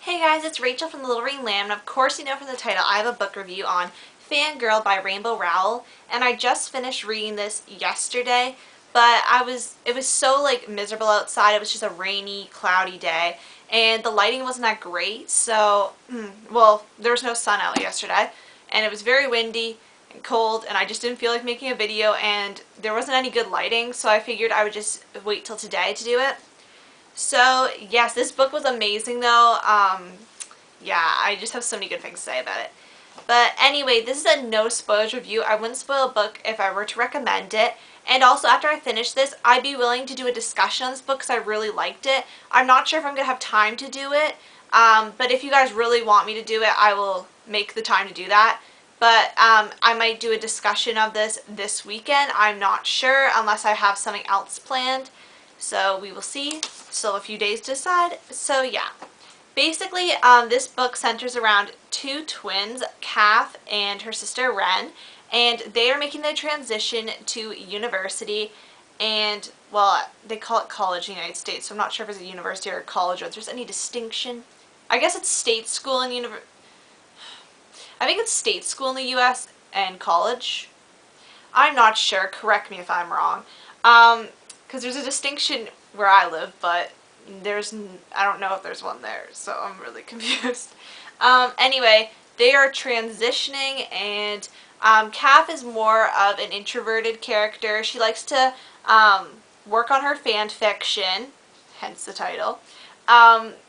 Hey guys, it's Rachel from The Little Ring Lamb, and of course you know from the title I have a book review on Fangirl by Rowell, and I just finished reading this yesterday, but it was so miserable outside. It was just a rainy, cloudy day, and the lighting wasn't that great, so, well, there was no sun out yesterday, and it was very windy and cold, and I just didn't feel like making a video, and there wasn't any good lighting, so I figured I would just wait till today to do it. So, yes, this book was amazing though. Yeah, I just have so many good things to say about it. But anyway, this is a no spoilers review. I wouldn't spoil a book if I were to recommend it. And also, after I finish this, I'd be willing to do a discussion on this book because I really liked it. I'm not sure if I'm going to have time to do it. But if you guys really want me to do it, I will make the time to do that. But I might do a discussion of this weekend. I'm not sure unless I have something else planned. So we will see. Still a few days to decide. So yeah. Basically, this book centers around two twins, Kath and her sister Ren, and they are making the transition to university, and, well, they call it college in the United States, so I'm not sure if it's a university or a college or if there's any distinction. I guess it's state school in I think it's state school in the U.S. and college. I'm not sure. Correct me if I'm wrong. Because there's a distinction where I live, but I don't know if there's one there, so I'm really confused. Anyway, they are transitioning, and Kath is more of an introverted character. She likes to work on her fan fiction, hence the title.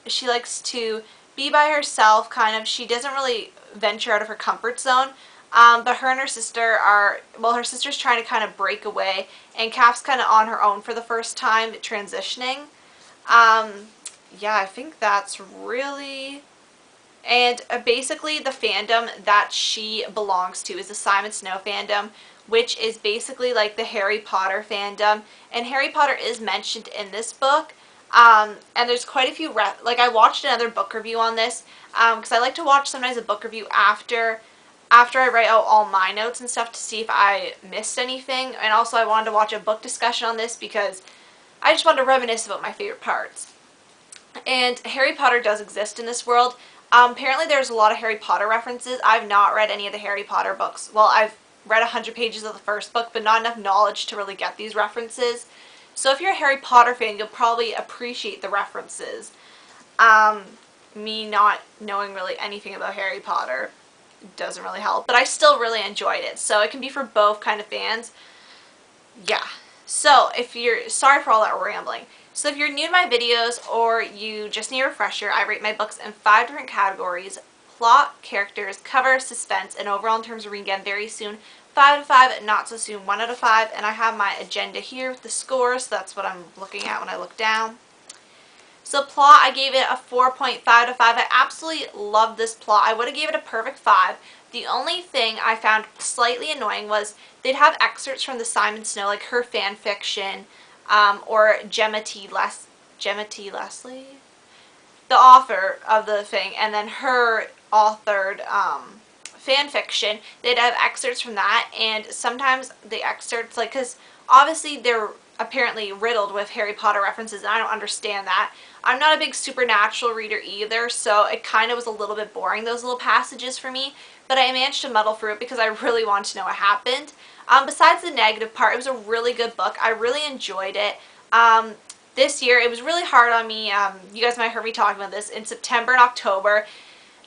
She likes to be by herself, kind of. She doesn't really venture out of her comfort zone. But her and her sister her sister's trying to kind of break away, and Kath's kind of on her own for the first time, transitioning. Yeah, I think that's really... And basically the fandom that she belongs to is the Simon Snow fandom, which is basically like the Harry Potter fandom. And Harry Potter is mentioned in this book. And there's quite a few... I watched another book review on this, because I like to watch sometimes a book review after I write out all my notes and stuff to see if I missed anything. And also I wanted to watch a book discussion on this because I just wanted to reminisce about my favorite parts. And Harry Potter does exist in this world. Apparently there's a lot of Harry Potter references. I've not read any of the Harry Potter books. Well, I've read 100 pages of the first book, but not enough knowledge to really get these references. So if you're a Harry Potter fan, you'll probably appreciate the references. Me not knowing really anything about Harry Potter doesn't really help, but I still really enjoyed it, so it can be for both kind of fans. Yeah, so sorry for all that rambling. So if you're new to my videos or you just need a refresher, I rate my books in 5 different categories: plot, characters, cover, suspense, and overall in terms of reading again very soon. 5 out of 5, not so soon, 1 out of 5, and I have my agenda here with the scores, so that's what I'm looking at when I look down. So plot, I gave it a 4.5 out of 5. I absolutely love this plot. I would have gave it a perfect 5. The only thing I found slightly annoying was they'd have excerpts from the Simon Snow, like her fan fiction, or Gemma T. Leslie? The author of the thing, and then her authored fan fiction. They'd have excerpts from that, and sometimes the excerpts, because obviously they're apparently riddled with Harry Potter references, and I don't understand that. I'm not a big supernatural reader either, so it kind of was a little bit boring, those little passages for me, but I managed to muddle through it because I really wanted to know what happened. Besides the negative part, it was a really good book. I really enjoyed it. This year, it was really hard on me. You guys might have heard me talking about this in September and October.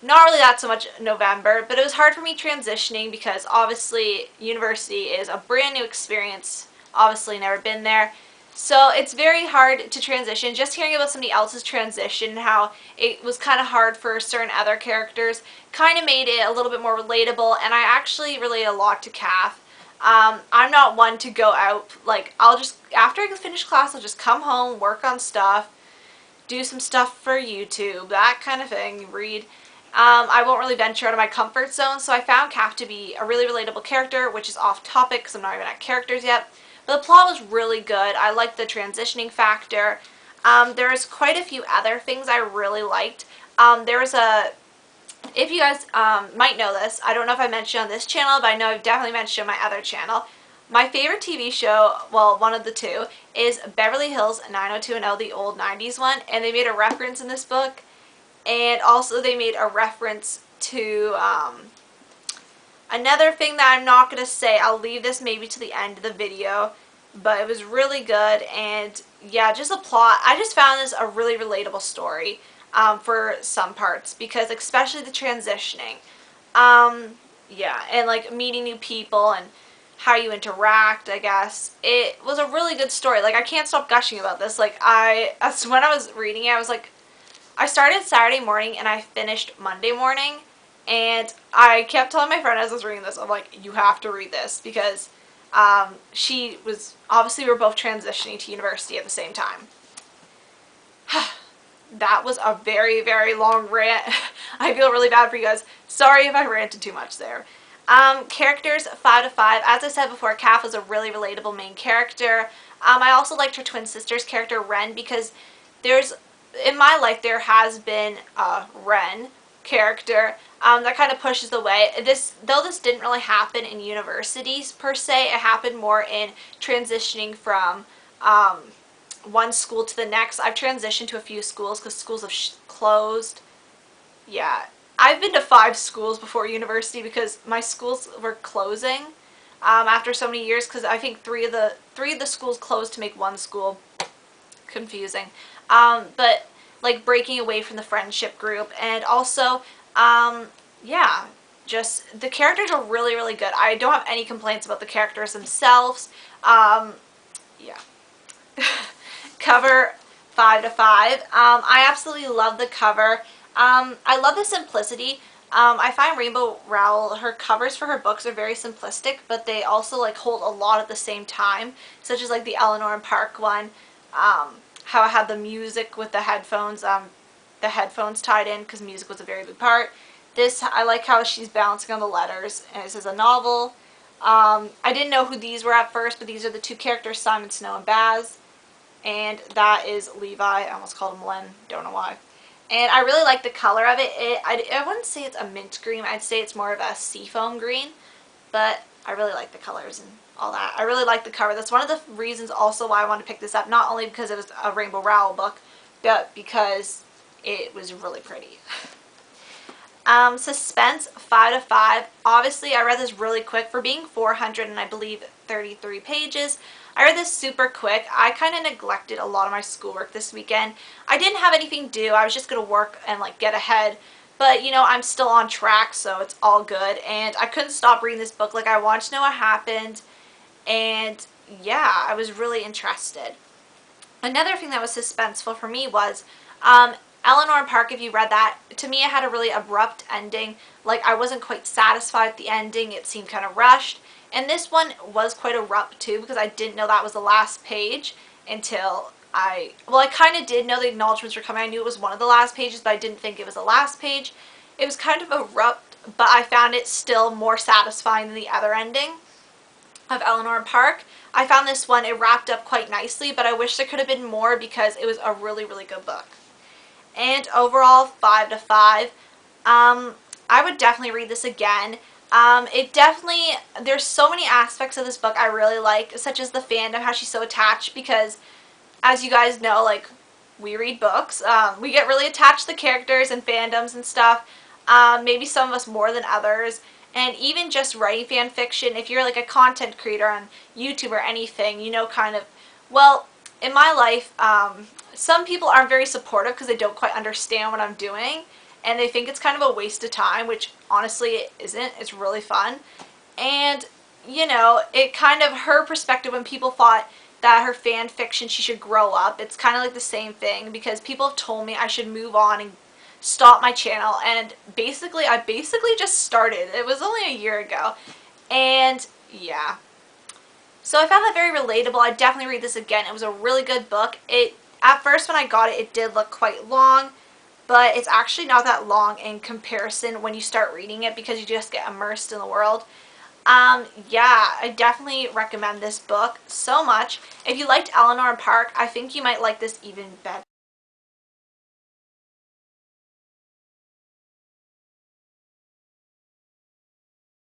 Not really that so much November, but it was hard for me transitioning because obviously university is a brand new experience. Obviously never been there. So it's very hard to transition. Just hearing about somebody else's transition and how it was kind of hard for certain other characters kind of made it a little bit more relatable, and I actually relate a lot to Kath. I'm not one to go out, I'll just, after I finish class, I'll just come home, work on stuff, do some stuff for YouTube, that kind of thing, read. I won't really venture out of my comfort zone, so I found Kath to be a really relatable character, which is off topic because I'm not even at characters yet. But the plot was really good. I liked the transitioning factor. There was quite a few other things I really liked. There was if you guys might know this, I don't know if I mentioned on this channel, but I know I've definitely mentioned on my other channel. My favorite TV show, well, one of the two, is Beverly Hills 90210, the old 90s one, and they made a reference in this book. And also they made a reference to another thing that I'm not going to say. I'll leave this maybe to the end of the video, but it was really good. And yeah, just a plot. I just found this a really relatable story for some parts, because especially the transitioning. Yeah, and like meeting new people and how you interact, I guess. It was a really good story. Like, I can't stop gushing about this. Like, when I was reading it, I was like, I started Saturday morning and I finished Monday morning, and I kept telling my friend as I was reading this, I'm like, you have to read this, because she was, obviously we were both transitioning to university at the same time. That was a very, very long rant. I feel really bad for you guys. Sorry if I ranted too much there. Characters, 5 to 5. As I said before, Kath was a really relatable main character. I also liked her twin sister's character, Ren, because in my life, there has been a Ren character that kind of pushes the way. Though this didn't really happen in universities per se, it happened more in transitioning from one school to the next. I've transitioned to a few schools because schools have closed. Yeah, I've been to 5 schools before university because my schools were closing after so many years, because I think three of the schools closed to make one school. Confusing. But like breaking away from the friendship group, and also yeah, just the characters are really, really good. I don't have any complaints about the characters themselves. Yeah. Cover, 5 to 5. I absolutely love the cover. I love the simplicity. I find Rainbow Rowell, her covers for her books are very simplistic, but they also like hold a lot at the same time, such as like the Eleanor and Park one, how I had the music with the headphones tied in, because music was a very big part. This, I like how she's balancing on the letters, and it says a novel. I didn't know who these were at first, but these are the 2 characters, Simon Snow and Baz. And that is Levi. I almost called him Len. Don't know why. And I really like the color of it. I wouldn't say it's a mint green. I'd say it's more of a seafoam green. But I really like the colors and all that. I really like the cover. That's one of the reasons also why I wanted to pick this up. Not only because it was a Rainbow Rowell book, but because it was really pretty. Suspense, 5 to 5. Obviously, I read this really quick for being 400 and I believe 33 pages. I read this super quick. I kind of neglected a lot of my schoolwork this weekend. I didn't have anything due. I was just going to work and like get ahead. But, you know, I'm still on track, so it's all good. And I couldn't stop reading this book. Like, I wanted to know what happened. And, yeah, I was really interested. Another thing that was suspenseful for me was Eleanor and Park, if you read that, to me it had a really abrupt ending. Like, I wasn't quite satisfied with the ending. It seemed kind of rushed. And this one was quite abrupt too, because I didn't know that was the last page until I kind of did know the acknowledgements were coming. I knew it was one of the last pages, but I didn't think it was the last page. It was kind of abrupt, but I found it still more satisfying than the other ending of Eleanor and Park. I found this one, it wrapped up quite nicely, but I wish there could have been more because it was a really, really good book. And overall, 5 to 5. I would definitely read this again. There's so many aspects of this book I really like, such as the fandom, how she's so attached, because as you guys know, like, we read books, we get really attached to the characters and fandoms and stuff, maybe some of us more than others, and even just writing fan fiction, if you're like a content creator on YouTube or anything, you know, kind of, well, in my life, some people aren't very supportive because they don't quite understand what I'm doing. And they think it's kind of a waste of time, which honestly it isn't. It's really fun. And, you know, it kind of, her perspective when people thought that her fan fiction, she should grow up, it's kind of like the same thing, because people have told me I should move on and stop my channel. And I basically just started. It was only a year ago. And, yeah. So I found that very relatable. I'd definitely read this again. It was a really good book. At first when I got it, it did look quite long. But it's actually not that long in comparison when you start reading it, because you just get immersed in the world. Yeah, I definitely recommend this book so much. If you liked Eleanor and Park, I think you might like this even better.